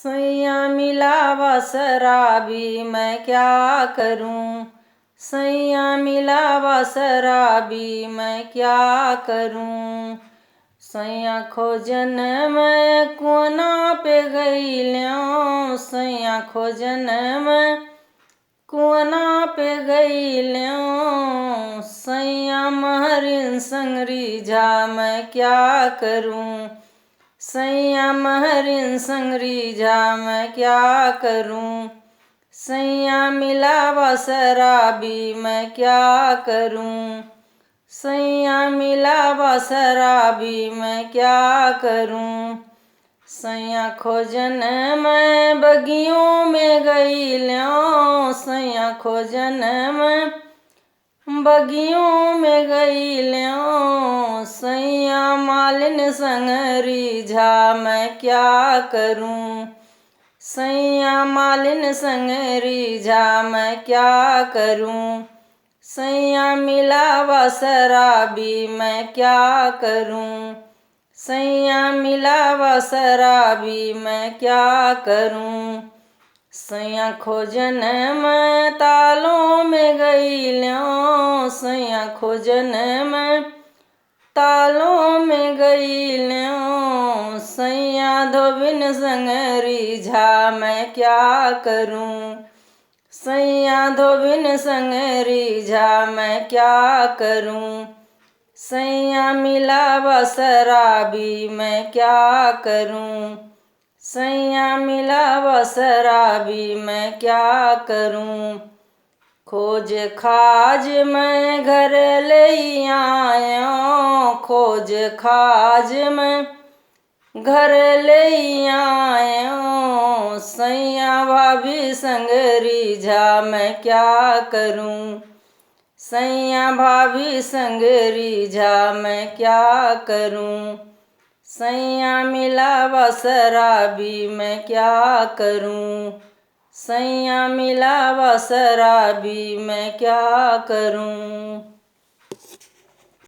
सैया मिलावा शराबी मैं क्या करूं। सैया मिलावा शराबी मैं क्या करूं। सैया खोजन मैं कोना पे गईल्यों। सैया खोजन मैं कोना पे गईल्यों। सैया महरिन संगरी जा मैं क्या करूं। सैया महरिन संगरी जा मैं क्या करूं। सैया मिलावा शराबी मैं क्या करूं। सैया मिलावा शराबी मैं क्या करूं। सैया खोजन मैं बगियों में गईल्यों। सैया खोजन मैं बगियों में गईल्यों। सैया मालिन संगरी जा मैं क्या करूं। सैया मालिन संगरी जा मैं क्या करूं। सैया मिलावा शराबी मैं क्या करूं। सैया मिलावा शराबी मैं क्या करूं। सैया खोजन मैं तालों में गईल्यों। सैया खोजन मैं तालों में गईल्यों। सैया धोबिन संगरी जा मैं क्या करूं। सैया धोबिन संगरी जा मैं क्या करूं। सैया मिलावा शराबी मैं क्या करूं। सैया मिलावा शराबी मैं क्या करूं। खोज खाज मैं घर ले आयो। खोज खाज मैं घर ले आयो। सैया भाभी संगरी जा मैं क्या करूं। सैया भाभी संगरी जा मैं क्या करूं। सैया मिलावा शराबी मैं क्या करूं। सैया मिलावा शराबी मैं क्या करूं।